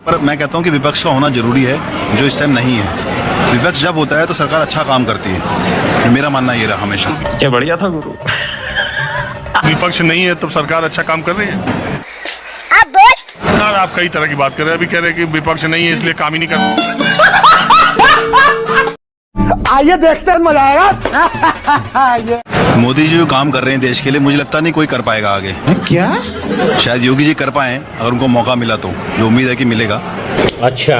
पर मैं कहता हूँ कि विपक्ष का होना जरूरी है, जो इस टाइम नहीं है। विपक्ष जब होता है तो सरकार अच्छा काम करती है, मेरा मानना ये रहा हमेशा। क्या बढ़िया था गुरु। विपक्ष नहीं है तो सरकार अच्छा काम कर रही है। यार आप कई तरह की बात कर रहे हैं, अभी कह रहे हैं कि विपक्ष नहीं है इसलिए काम ही नहीं कर आइए देखते हैं, मजा आएगा। मोदी जी जो काम कर रहे हैं देश के लिए, मुझे लगता नहीं कोई कर पाएगा आगे। क्या? शायद योगी जी कर पाए अगर उनको मौका मिला तो, जो उम्मीद है कि मिलेगा। अच्छा,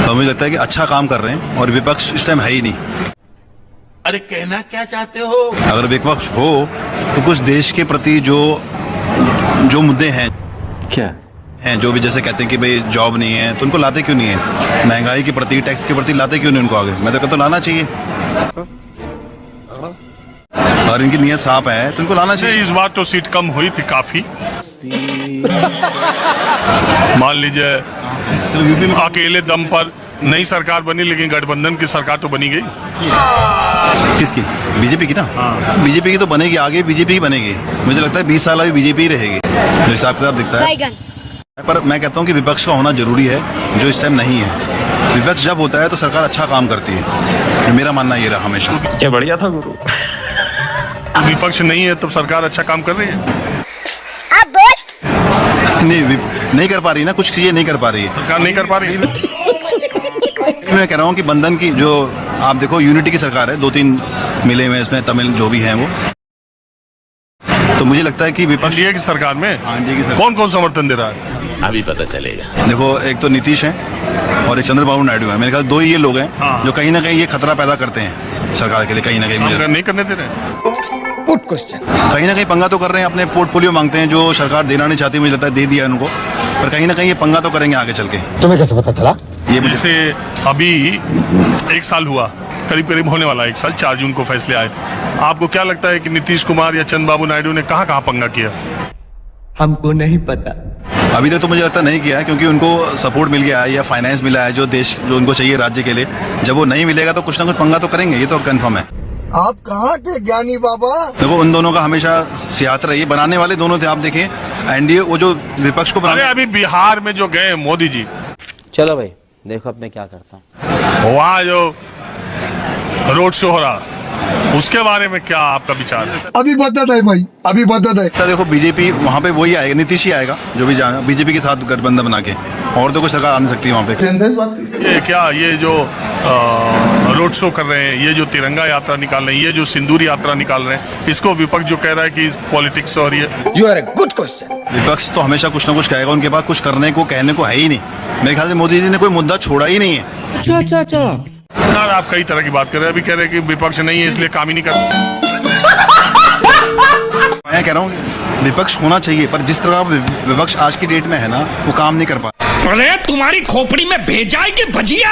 तो मुझे लगता है कि अच्छा काम कर रहे हैं और विपक्ष इस टाइम है ही नहीं। अरे कहना क्या चाहते हो? अगर विपक्ष हो तो कुछ देश के प्रति जो मुद्दे हैं, क्या हैं जो भी जैसे कहते हैं कि भाई जॉब नहीं है तो उनको लाते क्यों नहीं है, महंगाई के प्रति, टैक्स के प्रति लाते क्यों नहीं उनको आगे। मैं तो कहता हूं लाना चाहिए, और इनकी नीयत साफ है तो इनको लाना चाहिए। इस बार तो सीट कम हुई थी काफी। मान लीजिए अकेले दम पर नई सरकार बनी, लेकिन गठबंधन की सरकार तो बनी गई। किसकी? बीजेपी की ना। बीजेपी की तो बनेगी, आगे बीजेपी ही बनेगी। मुझे लगता है 20 साल अभी बीजेपी ही रहेगी, जो हिसाब किताब दिखता है। पर मैं कहता हूँ कि विपक्ष का होना जरूरी है, जो इस टाइम नहीं है। विपक्ष जब होता है तो सरकार अच्छा काम करती है, मेरा मानना ये रहा हमेशा। क्या बढ़िया था गुरु। विपक्ष नहीं है तो सरकार अच्छा काम कर रही है। नहीं कर पा रही ना, कुछ चीजें नहीं कर पा रही है सरकार, नहीं कर पा रही है। मैं कह रहा हूँ कि बंधन की जो आप देखो, यूनिटी की सरकार है, 2-3 मिले हुए इसमें, तमिल जो भी हैं वो। तो मुझे लगता है कि विपक्ष एनडीए की सरकार में एनडीए की सरकार कौन कौन समर्थन दे रहा है? अभी पता चलेगा। देखो, एक तो नीतीश है और एक चंद्रबाबू नायडू है। मेरे ख्याल 2 ही ये लोग हैं जो कहीं ना कहीं ये खतरा पैदा करते हैं सरकार के लिए। कहीं ना कहीं मुझे नहीं करने दे रहे। Good question. कहीं ना कहीं पंगा तो कर रहे हैं, अपने पोर्टफोलियो मांगते हैं जो सरकार देना नहीं चाहती। मुझे लगता है दे दिया उनको, पर कहीं ना कहीं ये पंगा तो करेंगे आगे चल के। तुम्हें कैसे पता चला? ये मुझे जैसे अभी 1 साल हुआ, करीब होने वाला 1 साल, 4 जून को फैसले आए थे। आपको क्या लगता है कि नीतीश कुमार या चंद्रबाबू नायडू ने कहाँ पंगा किया? हमको नहीं पता। अभी तक तो मुझे लगता नहीं किया है, क्योंकि उनको सपोर्ट मिल गया है या फाइनेंस मिला है जो उनको चाहिए राज्य के लिए। जब वो नहीं मिलेगा तो कुछ ना कुछ पंगा तो करेंगे, ये तो कंफर्म है। आप कहाँ के ज्ञानी बाबा? देखो, उन दोनों का हमेशा सियासत रही है, बनाने वाले दोनों थे। आप देखिए एनडीए, वो जो विपक्ष को अरे अभी बिहार में जो गए मोदी जी, चलो भाई देखो अब मैं क्या करता हूँ। वहाँ जो रोड शो हो रहा, उसके बारे में क्या आपका विचार है? अभी बदत है भाई, अभी बदत है। देखो, बीजेपी वहाँ पे वही आएगा, नीतीश ही आएगा जो भी जाएगा बीजेपी के साथ गठबंधन बना के, और तो कोई सरकार आ नहीं सकती वहाँ पे। ये क्या, ये जो रोड शो कर रहे हैं, ये जो तिरंगा यात्रा निकाल रहे हैं, ये जो सिंदूर यात्रा निकाल रहे हैं, इसको विपक्ष जो कह रहा है कि पॉलिटिक्स हो रही है। You are a good question. विपक्ष तो हमेशा कुछ ना कुछ कहेगा, उनके पास कुछ करने को, कहने को है ही नहीं। मेरे ख्याल से मोदी जी ने कोई मुद्दा छोड़ा ही नहीं है। यार आप कई तरह की बात कर रहे हैं, अभी कह रहे हैं कि विपक्ष नहीं है इसलिए काम ही नहीं कर। मैं कह रहा हूँ विपक्ष होना चाहिए, पर जिस तरह विपक्ष आज की डेट में है ना, वो काम नहीं कर पा। अरे तुम्हारी खोपड़ी में भेजा है कि भजिया?